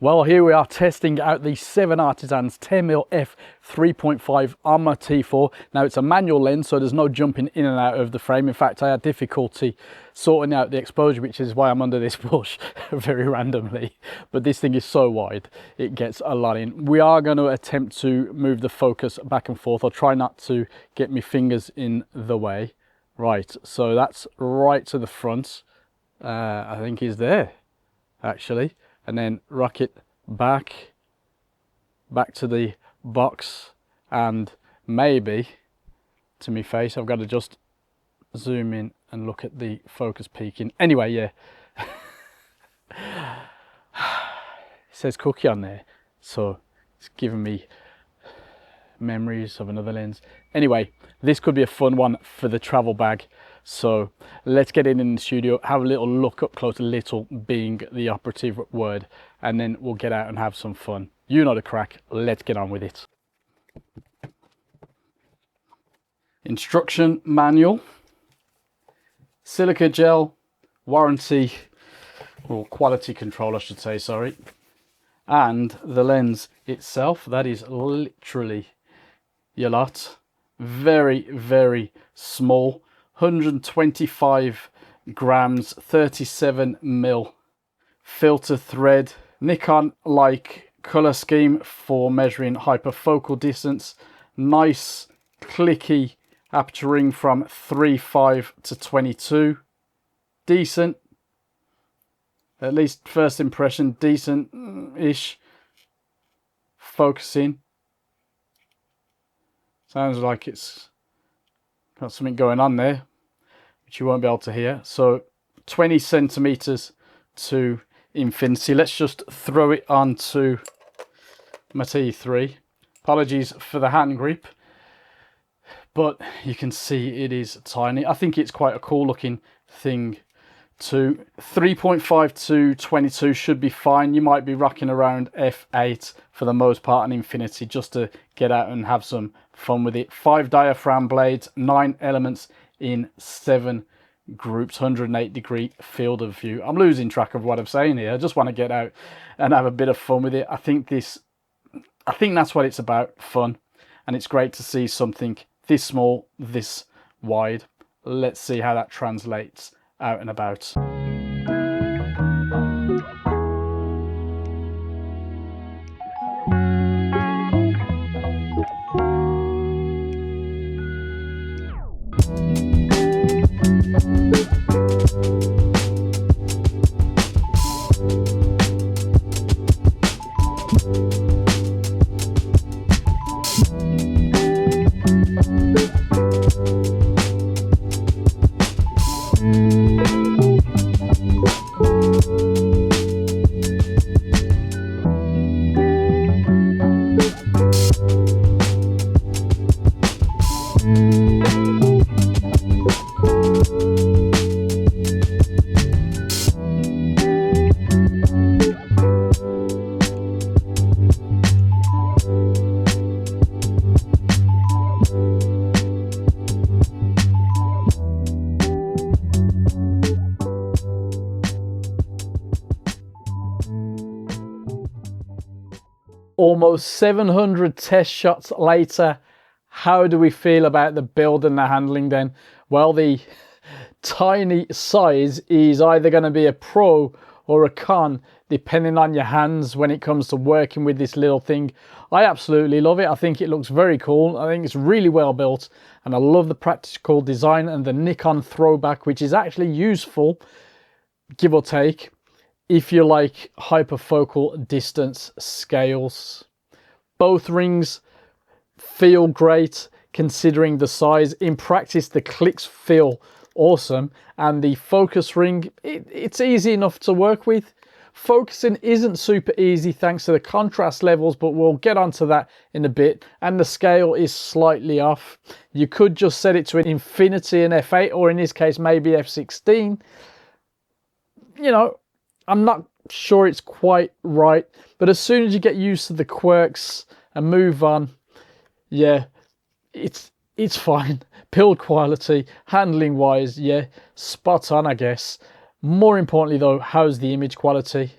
Well, here we are testing out the 7Artisans 10mm f3.5 on my T4. Now it's a manual lens, so there's no jumping in and out of the frame. In fact, I had difficulty sorting out the exposure, which is why I'm under this bush very randomly. But this thing is so wide, it gets a lot in. We are going to attempt to move the focus back and forth. I'll try not to get my fingers in the way. Right, so that's right to the front. I think he's there, actually. And then rock it back to the box and maybe to my face. I've got to just zoom in and look at the focus peaking. Anyway, yeah. It says cookie on there, so it's giving me memories of another lens. Anyway, this could be a fun one for the travel bag. So let's get in the studio, have a little look up close, little being the operative word, and then we'll get out and have some fun. You know the crack, let's get on with it. Instruction manual, silica gel, warranty, or quality control I should say, sorry. And the lens itself, that is literally your lot. Very, very small. 125 grams, 37mm filter thread, Nikon like color scheme for measuring hyperfocal distance, nice clicky aperture ring from 3.5 to 22, decent, at least first impression, decent-ish focusing. Sounds like it's got something going on there, which you won't be able to hear. So 20 centimeters to infinity. Let's just throw it onto my T3. Apologies for the hand grip, but you can see it is tiny. I think it's quite a cool looking thing too. 3.5 to 22 should be fine. You might be rocking around f8 for the most part and infinity just to get out and have some fun with it. 5 diaphragm blades, 9 elements in 7 groups, 108-degree field of view. I'm losing track of what I'm saying here. I just want to get out and have a bit of fun with it. I think that's what it's about, fun. And it's great to see something this small, this wide. Let's see how that translates out and about. Almost 700 test shots later, how do we feel about the build and the handling then? Well, the tiny size is either going to be a pro or a con, depending on your hands when it comes to working with this little thing. I absolutely love it. I think it looks very cool. I think it's really well built, and I love the practical design and the Nikon throwback, which is actually useful, give or take, if you like hyperfocal distance scales. Both rings feel great considering the size. In practice, the clicks feel awesome, and the focus ring, it's easy enough to work with. Focusing isn't super easy thanks to the contrast levels, but we'll get onto that in a bit. And the scale is slightly off. You could just set it to an infinity and f8, or in this case maybe f16. You know, I'm not sure it's quite right, but as soon as you get used to the quirks and move on, yeah, it's fine. Build quality, handling wise, yeah, spot on, I guess. More importantly though, how's the image quality?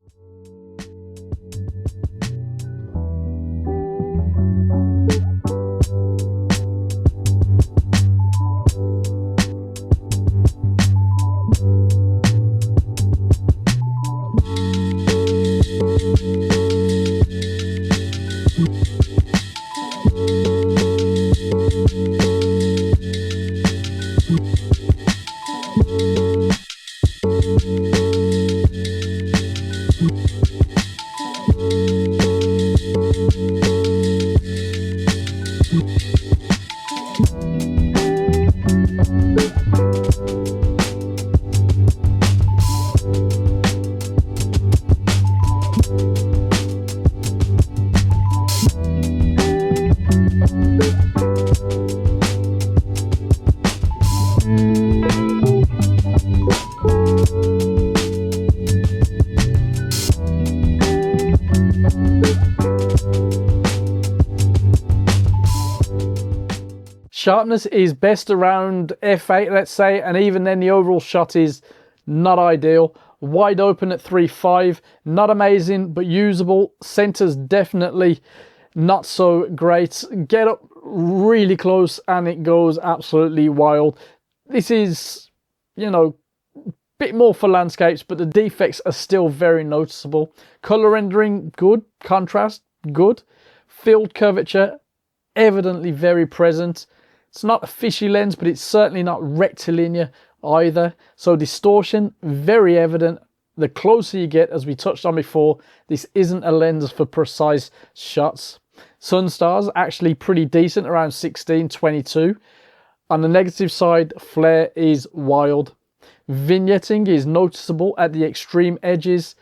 Sharpness is best around f8, let's say, and even then the overall shot is not ideal. Wide open at 3.5, not amazing, but usable. Center's definitely not so great. Get up really close and it goes absolutely wild. This is, you know, a bit more for landscapes, but the defects are still very noticeable. Color rendering, good. Contrast, good. Field curvature, evidently very present. It's not a fishy lens, but it's certainly not rectilinear either. So distortion, very evident. The closer you get, as we touched on before, this isn't a lens for precise shots. Sun stars actually pretty decent, around 16, 22. On the negative side, flare is wild. Vignetting is noticeable at the extreme edges,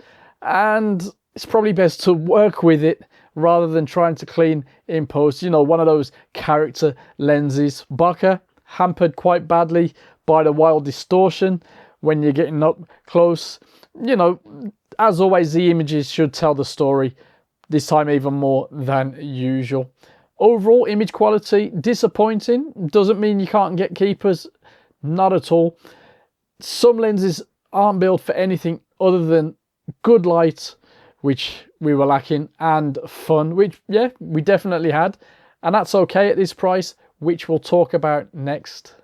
and it's probably best to work with it rather than trying to clean in post. You know, one of those character lenses. Bokeh hampered quite badly by the wild distortion when you're getting up close. You know, as always, the images should tell the story, this time even more than usual. Overall image quality, disappointing. Doesn't mean you can't get keepers, not at all. Some lenses aren't built for anything other than good light, which we were lacking, and fun, which, yeah, we definitely had. And that's okay at this price, which we'll talk about next.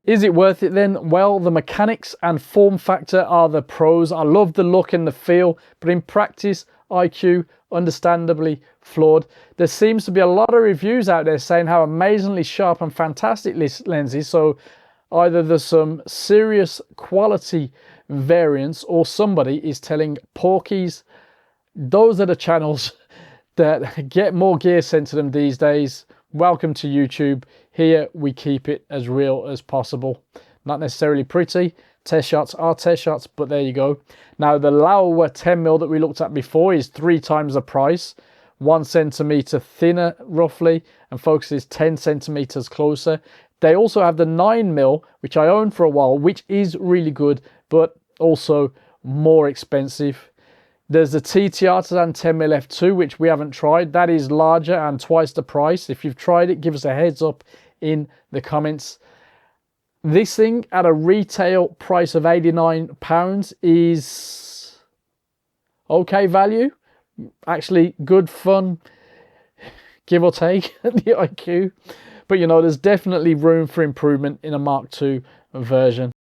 Is it worth it then? Well, the mechanics and form factor are the pros. I love the look and the feel, but in practice, IQ, understandably flawed. There seems to be a lot of reviews out there saying how amazingly sharp and fantastic this lens is, so either there's some serious quality variance or somebody is telling porkies. Those are the channels that get more gear sent to them these days. Welcome to YouTube. Here we keep it as real as possible. Not necessarily pretty. Test shots are test shots, but there you go. Now the Laowa 10mm that we looked at before is 3 times the price. 1 centimeter thinner roughly, and focuses 10 centimeters closer. They also have the 9mm, which I owned for a while, which is really good, but also more expensive. There's the TT Artisan 10mm f2, which we haven't tried. That is larger and twice the price. If you've tried it, give us a heads up in the comments. This thing at a retail price of £89 is okay value. Actually good fun, give or take, the IQ. But you know, there's definitely room for improvement in a Mark II version.